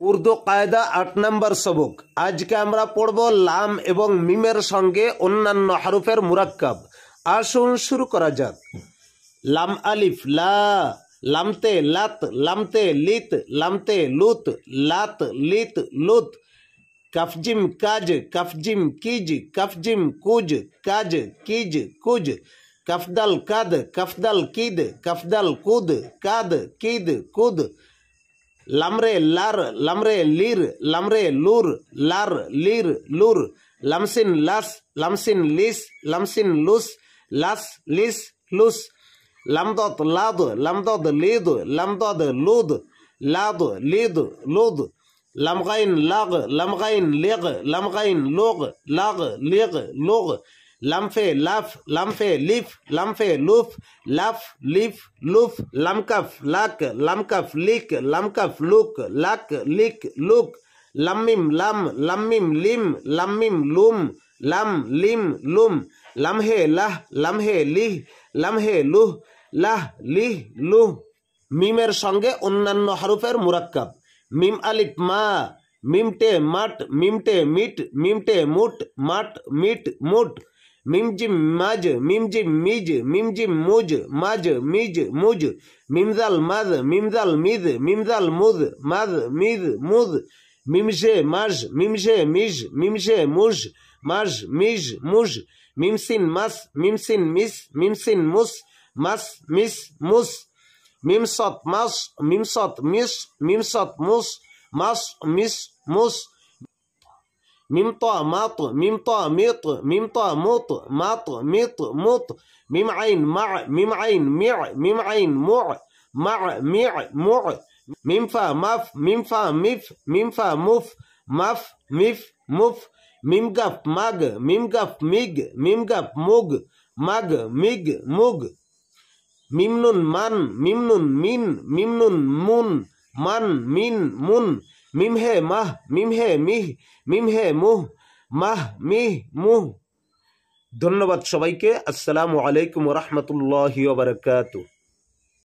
উর্দু কায়দা ৮ নম্বর সবক। আজকে আমরা পড়ব লাম এবং মিমের সঙ্গে অন্যান্য হারুফের মুরাক্কাব। আসুন শুরু করা যাক। লাম আলিফ লা, লামতে লাত, লামতে লিত, লামতে লুত, লাত লিত লুত। কাফজিম কাজ, কাফজিম কিজ, কাফজিম কুজ, কাজ কিজ কুজ। কাফদাল কাদ, কাফদাল কিদ, কাফদাল কুদ, কাদ কিদ কুদ। লামরে লার, লামরে লির, লামরে লুর, লার লির লুর। লামসিন লাস, লামসিন লিস, লামসিন লুস, লাস লিস loose. লামদদ লাদ, লামদদ Leyte, লামদদ Lud, লাদ Leyte Lud. লামগাইন লাগ, লামগাইন লেগ, লামগাইন লোগ, লাগ লেগ লোগ। লামফে লাফ, লামফে লিফ, লামফে লুফ, লাফ লিফ লুফ। লামকাফ লাক, লামকাফ লিক, লামকাফ লুক, লাক লিক লুক। লামমিম লাম, লামমিম লিম, লামমিম লুম, লাম লিম লুম। লামহে লাহ, লামহে লিহ, লামহে লুহ, লাহ লিহ লুহ। মিমের সঙ্গে অন্যান্য হারুফের মুরাক্কাব। মিম আলিফ মা, মিমটে মাট, মিমটে মিট, মিমটে মুট, মাট মিট মুট। মিমজিম মাজ, মিমজিম মিজ, মিমজিম মুজ, মাজ মিজ মুজ। মিমজাল মাজ, মিমজাল মিজ, মিমজাল মুজ, মাজ মিজ মুজ। মিমশে মাজ, মিমশে মিজ, মিমশে মুজ, মাজ মিজ মুজ। মিমসিন মাস, মিমসিন মিস, মিমসিন মুস, মাস মিস মুস। মিমসত মাস, মিমসত মিস, মিমসত মুস, মাস মিস মুস। মিমতা মাত, মিমতা মিত, মিমতা মুত, মাত মিত মুত। মিম আইন মা, মিম আইন মিয়া, মিম আইন মু, মা মিয়া মু। মিমফা মাফ, মিমফা মিফ, মিমফা মুফ, মাফ মিফ মুফ। মিমগাফ মাগ, মিমগাফ মিগ, মিমগাফ মুগ, মাগ মিগ মুগ। মিমনুন মান, মিমনুন মিন, মিমনুন মুন, মান মিন মুন। মিমহে মাহ, মিমহে মিহ, মিমহে মুহ, মাহ মিহ মুহ। ধন্যবাদ সবাইকে। আসসালামু আলাইকুম ওয়া রাহমাতুল্লাহি ওয়া বারাকাতুহু।